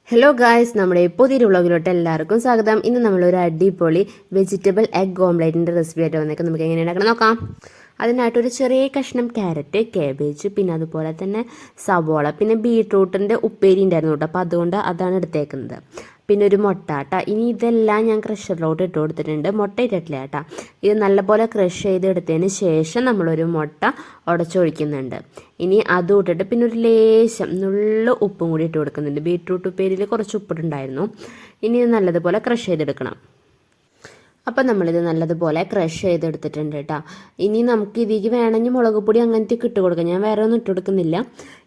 Hello guys, നമ്മുടെ പുതിയൊരു വ്ളോഗിലോട്ട് എല്ലാവർക്കും സ്വാഗതം. ഇന്ന് നമ്മളൊരു അടിപൊളി വെജിറ്റബിൾ എഗ് ഓംലേറ്റിൻ്റെ റെസിപ്പി ആയിട്ട് വന്നേക്കാം. നമുക്ക് എങ്ങനെ ഉണ്ടാക്കണം നോക്കാം. അതിനായിട്ടൊരു ചെറിയ കഷ്ണം ക്യാരറ്റ്, കാബേജ്, പിന്നെ അതുപോലെ തന്നെ സവോള, പിന്നെ ബീട്രൂട്ടിൻ്റെ ഉപ്പേരി ഉണ്ടായിരുന്നു കേട്ടോ. അപ്പോൾ അതുകൊണ്ട് അതാണ് എടുത്തേക്കുന്നത്. പിന്നെ ഒരു മുട്ട കേട്ടോ. ഇനി ഇതെല്ലാം ഞാൻ ക്രഷറിലോട്ട് ഇട്ട് കൊടുത്തിട്ടുണ്ട്. മുട്ട ഇട്ടിട്ടില്ല കേട്ടോ. ഇത് നല്ലപോലെ ക്രഷ് ചെയ്തെടുത്തതിന് ശേഷം നമ്മളൊരു മുട്ട ഉടച്ചൊഴിക്കുന്നുണ്ട്. ഇനി അതും ഇട്ടിട്ട് പിന്നെ ഒരു ലേശം ഉപ്പും കൂടി ഇട്ട് കൊടുക്കുന്നുണ്ട്. ബീട്രൂട്ട് ഉപ്പേരിയിൽ കുറച്ച് ഉപ്പിട്ടുണ്ടായിരുന്നു. ഇനി ഇത് നല്ലതുപോലെ ക്രഷ് ചെയ്തെടുക്കണം. അപ്പം നമ്മളിത് നല്ലതുപോലെ ക്രഷ് ചെയ്തെടുത്തിട്ടുണ്ട് കേട്ടോ. ഇനി നമുക്ക് ഇതിലേക്ക് വേണമെങ്കിൽ മുളക് പൊടി അങ്ങനത്തെ ഇട്ട് കൊടുക്കാം. ഞാൻ വേറെ ഒന്നും ഇട്ട് കൊടുക്കുന്നില്ല.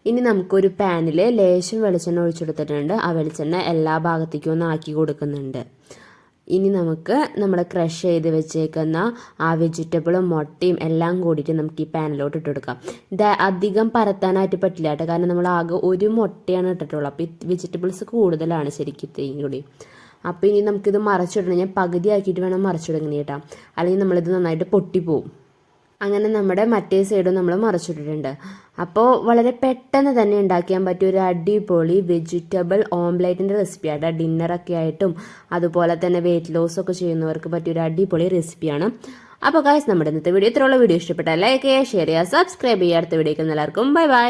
ഇനി നമുക്കൊരു പാനിൽ ലേശം വെളിച്ചെണ്ണ ഒഴിച്ചെടുത്തിട്ടുണ്ട്. ആ വെളിച്ചെണ്ണ എല്ലാ ഭാഗത്തേക്കും ഒന്ന് ആക്കി കൊടുക്കുന്നുണ്ട്. ഇനി നമുക്ക് നമ്മൾ ക്രഷ് ചെയ്ത് വെച്ചേക്കുന്ന ആ വെജിറ്റബിളും മുട്ടയും എല്ലാം കൂടിയിട്ട് നമുക്ക് ഈ പാനിലോട്ട് ഇട്ട് കൊടുക്കാം. ഇത് അധികം പരത്താനായിട്ട് പറ്റില്ല കേട്ടോ, കാരണം നമ്മൾ ആകെ ഒരു മുട്ടയാണ് ഇട്ടിട്ടുള്ളത്. അപ്പോൾ ഈ വെജിറ്റബിൾസ് കൂടുതലാണ് ശരിക്കും കൂടി. അപ്പോൾ ഇനി നമുക്കിത് മറച്ചിടണം. ഞാൻ പകുതി ആക്കിയിട്ട് വേണം മറച്ചിടുന്നത് കേട്ടോ, അല്ലെങ്കിൽ നമ്മളിത് നന്നായിട്ട് പൊട്ടിപ്പോവും. അങ്ങനെ നമ്മുടെ മറ്റേ സൈഡും നമ്മൾ മറച്ചിട്ടിട്ടുണ്ട്. അപ്പോൾ വളരെ പെട്ടെന്ന് തന്നെ ഉണ്ടാക്കാൻ പറ്റിയ ഒരു അടിപൊളി വെജിറ്റബിൾ ഓംലേറ്റിൻ്റെ റെസിപ്പിയാണ്. ഡിന്നറൊക്കെ ആയിട്ടും അതുപോലെ തന്നെ വെയിറ്റ് ലോസ് ഒക്കെ ചെയ്യുന്നവർക്ക് പറ്റിയൊരു അടിപൊളി റെസിപ്പിയാണ്. അപ്പോൾ ഗായ്സ്, നമ്മുടെ ഇന്നത്തെ വീഡിയോ ഇത്രയുള്ള വീഡിയോ ഇഷ്ടപ്പെട്ടാൽ ലൈക്ക് ചെയ്യുക, ഷെയർ ചെയ്യുക, സബ്സ്ക്രൈബ് ചെയ്യുക. അടുത്ത വീഡിയോക്ക് എല്ലാവർക്കും ബൈ ബൈ.